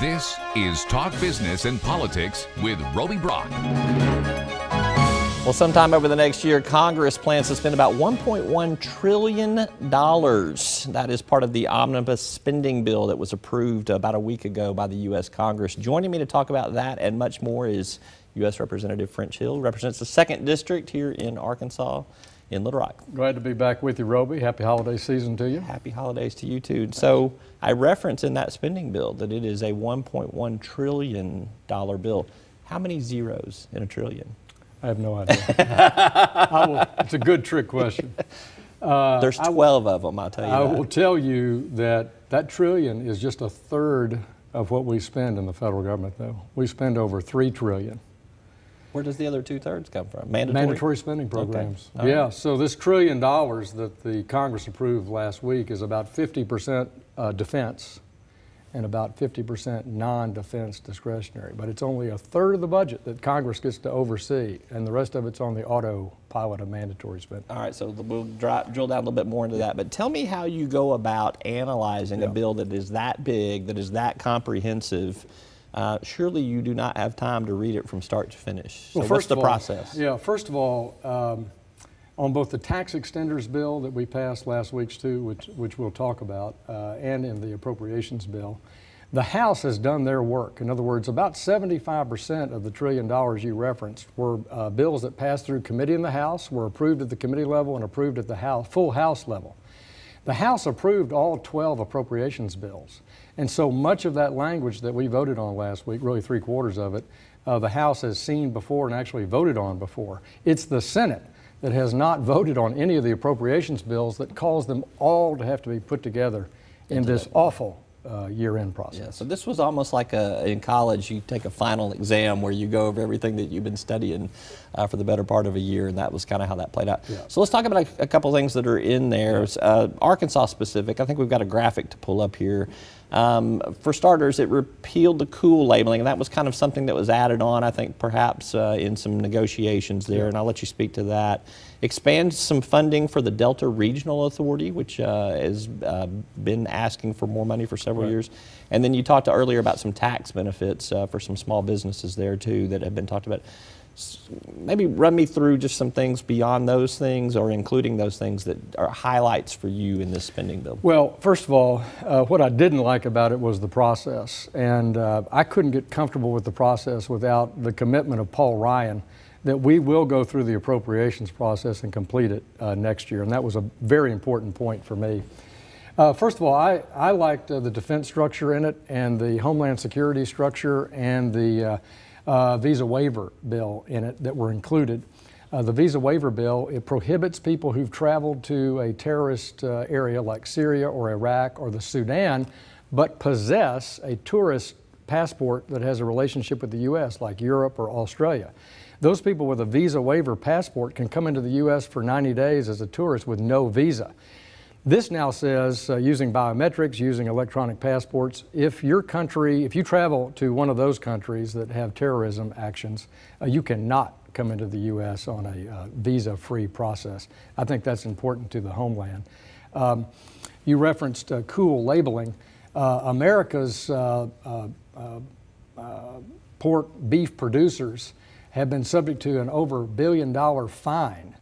This is Talk Business and Politics with Roby Brock. Well, sometime over the next year, Congress plans to spend about $1.1 trillion. That is part of the omnibus spending bill that was approved about a week ago by the U.S. Congress. Joining me to talk about that and much more is U.S. Representative French Hill, who represents the 2nd District here in Arkansas in Little Rock. Glad to be back with you, Roby. Happy holiday season to you. Happy holidays to you, too. So I reference in that spending bill that it is a $1.1 trillion bill. How many zeros in a trillion? I have no idea. It's a good trick question. There's 12 of them, I'll tell you I will tell you that trillion is just a third of what we spend in the federal government, though. We spend over $3 trillion. Where does the other 2/3 come from? Mandatory spending programs. Okay. Yeah, so this $1 trillion that the Congress approved last week is about 50% defense and about 50% non-defense discretionary. But it's only a third of the budget that Congress gets to oversee, and the rest of it's on the autopilot of mandatory spending. All right, so we'll drill down a little bit more into that. But tell me how you go about analyzing a bill that is that big, that is that comprehensive. Surely you do not have time to read it from start to finish. So well, what's the process? Yeah, first of all, on both the tax extenders bill that we passed last week too, which we'll talk about, and in the appropriations bill, the House has done their work. In other words, about 75% of the $1 trillion you referenced were bills that passed through committee in the House, were approved at the committee level and approved at the full House level. The House approved all 12 appropriations bills. And so much of that language that we voted on last week, really 3/4 of it, the House has seen before and actually voted on before. It's the Senate that has not voted on any of the appropriations bills that caused them all to have to be put together in this awful year-end process. Yeah, so this was almost like in college, you take a final exam where you go over everything that you've been studying for the better part of a year, and that was kind of how that played out. Yeah. So let's talk about a couple things that are in there. Arkansas specific, I think we've got a graphic to pull up here. For starters, it repealed the cool labeling, and that was kind of something that was added on, I think, perhaps in some negotiations there, and I'll let you speak to that. Expands some funding for the Delta Regional Authority, which has been asking for more money for several years. And then you talked earlier about some tax benefits for some small businesses there, too, that have been talked about. Maybe run me through just some things beyond those things, or including those things that are highlights for you in this spending bill. Well, first of all, what I didn't like about it was the process. And I couldn't get comfortable with the process without the commitment of Paul Ryan that we will go through the appropriations process and complete it next year. And that was a very important point for me. First of all, I liked the defense structure in it, and the Homeland Security structure, and the visa waiver bill in it that were included. The visa waiver bill, it prohibits people who've traveled to a terrorist area like Syria or Iraq or the Sudan, but possess a tourist passport that has a relationship with the U.S., like Europe or Australia. Those people with a visa waiver passport can come into the U.S. for 90 days as a tourist with no visa. This now says, using biometrics, using electronic passports, if you travel to one of those countries that have terrorism actions, you cannot come into the U.S. on a visa-free process. I think that's important to the homeland. You referenced cool labeling. America's pork beef producers have been subject to an over $1 billion fine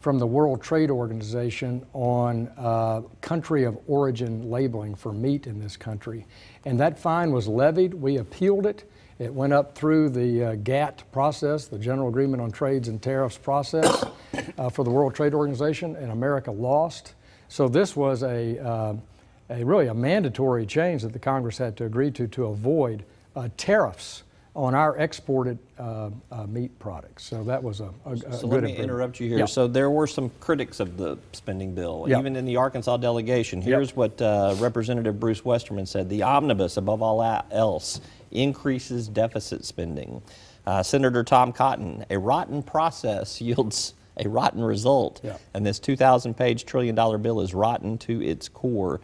from the World Trade Organization on country of origin labeling for meat in this country. And that fine was levied. We appealed it. It went up through the GATT process, the General Agreement on Trades and Tariffs process for the World Trade Organization, and America lost. So this was really a mandatory change that the Congress had to agree to avoid tariffs on our exported meat products. So that was a good improvement. So let me interrupt you here. Yeah. So there were some critics of the spending bill, Yeah. even in the Arkansas delegation. Here's what Representative Bruce Westerman said. The omnibus, above all else, increases deficit spending. Senator Tom Cotton, a rotten process yields a rotten result. Yeah. And this 2,000-page $1 trillion bill is rotten to its core.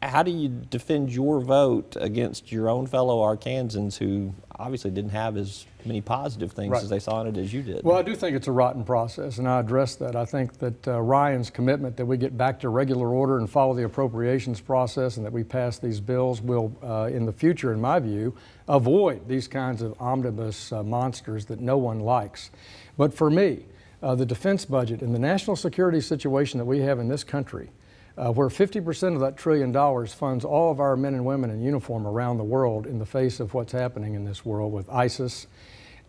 How do you defend your vote against your own fellow Arkansans who obviously didn't have as many positive things as they saw in it as you did? Well, I do think it's a rotten process, and I addressed that. I think that Ryan's commitment that we get back to regular order and follow the appropriations process and that we pass these bills will, in the future, in my view, avoid these kinds of omnibus monsters that no one likes. But for me, the defense budget and the national security situation that we have in this country, where 50% of that $1 trillion funds all of our men and women in uniform around the world in the face of what's happening in this world with ISIS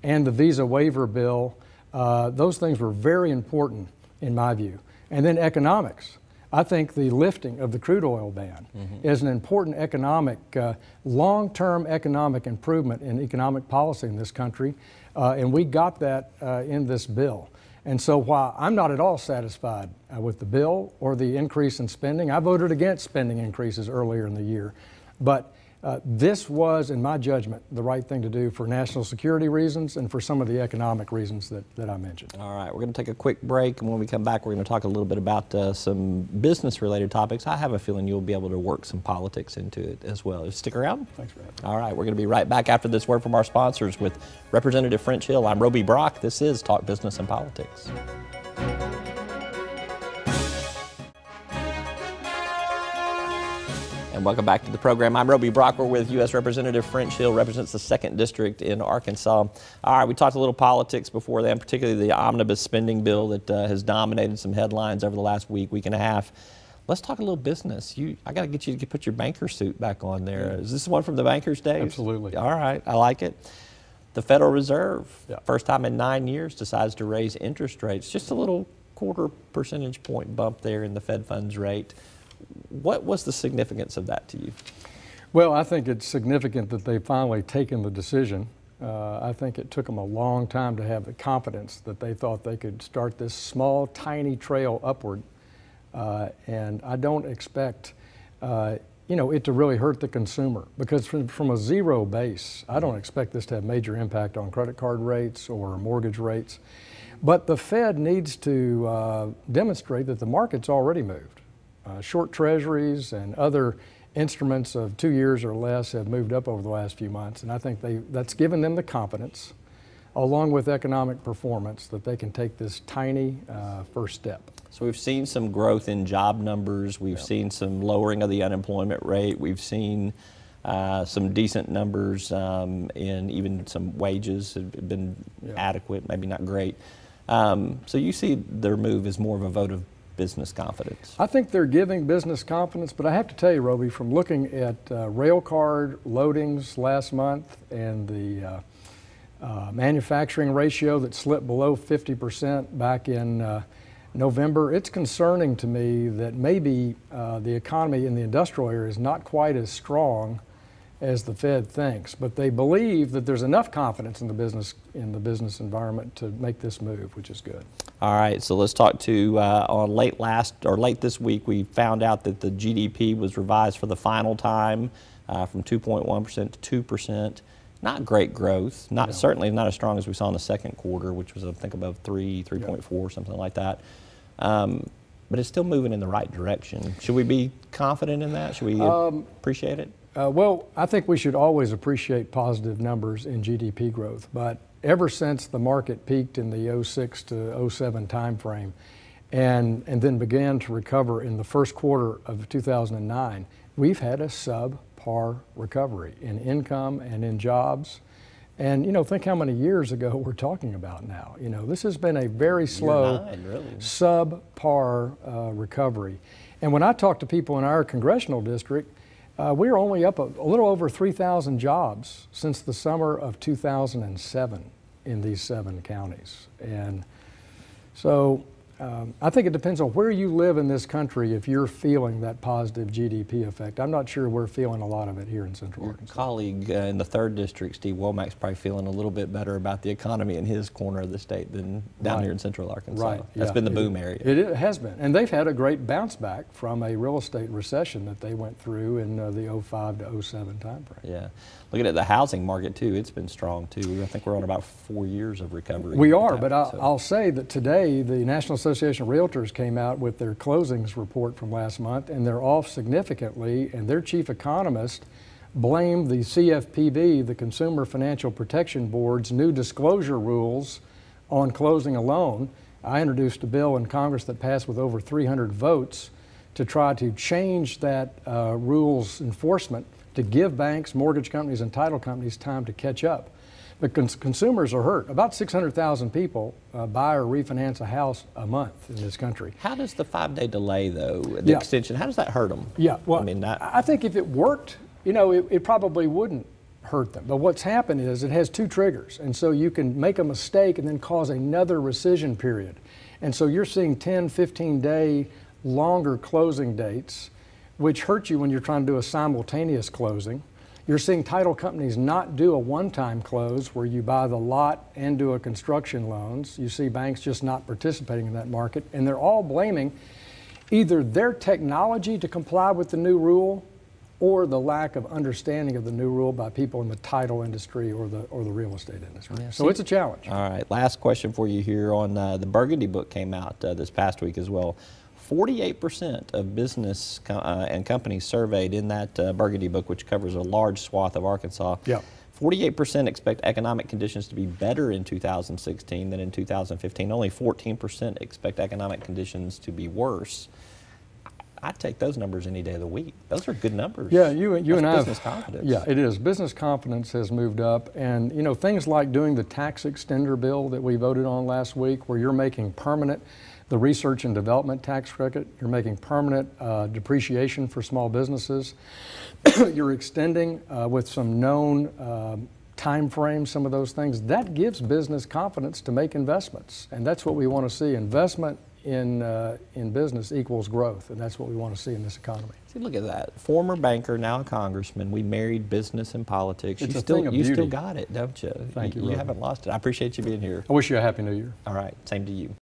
and the visa waiver bill, those things were very important in my view. And then economics. I think the lifting of the crude oil ban is an important economic, long-term economic improvement in economic policy in this country, and we got that in this bill. And so while I'm not at all satisfied with the bill or the increase in spending, I voted against spending increases earlier in the year. But this was, in my judgment, the right thing to do for national security reasons and for some of the economic reasons that I mentioned. All right, we're going to take a quick break, and when we come back, we're going to talk a little bit about some business-related topics. I have a feeling you'll be able to work some politics into it as well. Stick around. Thanks for having me. All right, we're going to be right back after this word from our sponsors with Representative French Hill. I'm Roby Brock. This is Talk Business and Politics. And welcome back to the program. I'm Roby Brock. We're with U.S. Representative French Hill, represents the 2nd District in Arkansas. All right, we talked a little politics before then, particularly the omnibus spending bill that has dominated some headlines over the last week and a half. Let's talk a little business. I got to get you to put your banker suit back on there. Is this one from the banker's days? Absolutely. All right, I like it. The Federal Reserve, first time in 9 years, decides to raise interest rates. Just a little 1/4 percentage point bump there in the Fed funds rate. What was the significance of that to you? Well, I think it's significant that they've finally taken the decision. I think it took them a long time to have the confidence that they thought they could start this small, tiny trail upward. And I don't expect, it to really hurt the consumer, because from a zero base, I don't expect this to have major impact on credit card rates or mortgage rates. But the Fed needs to demonstrate that the market's already moved. Short treasuries and other instruments of 2 years or less have moved up over the last few months, and I think that's given them the confidence, along with economic performance, that they can take this tiny first step. So we've seen some growth in job numbers. We've seen some lowering of the unemployment rate. We've seen some decent numbers in even some wages have been adequate, maybe not great. So you see their move as more of a vote of business confidence? I think they're giving business confidence, but I have to tell you, Roby, from looking at rail card loadings last month and the manufacturing ratio that slipped below 50% back in November, it's concerning to me that maybe the economy in the industrial area is not quite as strong as the Fed thinks, but they believe that there's enough confidence in the business environment to make this move, which is good. All right, so let's talk to on late this week, we found out that the GDP was revised for the final time from 2.1% to 2%. Not great growth, certainly not as strong as we saw in the second quarter, which was I think above 3.4, something like that. But it's still moving in the right direction. Should we be confident in that? Should we appreciate it? Well, I think we should always appreciate positive numbers in GDP growth, but ever since the market peaked in the 06 to 07 timeframe and then began to recover in the first quarter of 2009, we've had a subpar recovery in income and in jobs. And, think how many years ago we're talking about now. This has been a very slow, subpar recovery. And when I talk to people in our congressional district, we're only up a little over 3,000 jobs since the summer of 2007 in these 7 counties. And so I think it depends on where you live in this country if you're feeling that positive GDP effect. I'm not sure we're feeling a lot of it here in Central Arkansas. Your colleague in the 3rd District, Steve Womack's probably feeling a little bit better about the economy in his corner of the state than down here in Central Arkansas. Right. That's been the boom area. It has been. And they've had a great bounce back from a real estate recession that they went through in the 05 to 07 time frame. Yeah. Looking at the housing market, too, it's been strong, too. I think we're on about 4 years of recovery. We are, but I'll say that today the National Association of Realtors came out with their closings report from last month, and they're off significantly, and their chief economist blamed the CFPB, the Consumer Financial Protection Board's new disclosure rules on closing a loan. I introduced a bill in Congress that passed with over 300 votes to try to change that rules enforcement to give banks, mortgage companies, and title companies time to catch up. But consumers are hurt. About 600,000 people buy or refinance a house a month in this country. How does the 5-day delay, though, the extension, how does that hurt them? Yeah, well, I think if it worked, you know, it probably wouldn't hurt them. But what's happened is it has two triggers. And so you can make a mistake and then cause another rescission period. And so you're seeing 10, 15-day longer closing dates, which hurt you when you're trying to do a simultaneous closing. You're seeing title companies not do a one-time close where you buy the lot and do a construction loans. You see banks just not participating in that market, and they're all blaming either their technology to comply with the new rule or the lack of understanding of the new rule by people in the title industry or the real estate industry. Yeah, so it's a challenge. All right, last question for you here on the Burgundy book came out this past week as well. 48% of business and companies surveyed in that Burgundy book, which covers a large swath of Arkansas, 48% expect economic conditions to be better in 2016 than in 2015. Only 14% expect economic conditions to be worse. I'd take those numbers any day of the week. Those are good numbers. Yeah, you and I. Business confidence. Yeah, it is. Business confidence has moved up, and you know things like doing the tax extender bill that we voted on last week, where you're making permanent the research and development tax credit, you're making permanent depreciation for small businesses, you're extending with some known time frames, some of those things. That gives business confidence to make investments, and that's what we want to see. Investment in business equals growth, and that's what we want to see in this economy. See, look at that. Former banker, now a congressman. We married business and politics. It's a thing of beauty. You still got it, don't you? Thank you. You haven't lost it. I appreciate you being here. I wish you a Happy New Year. All right, same to you.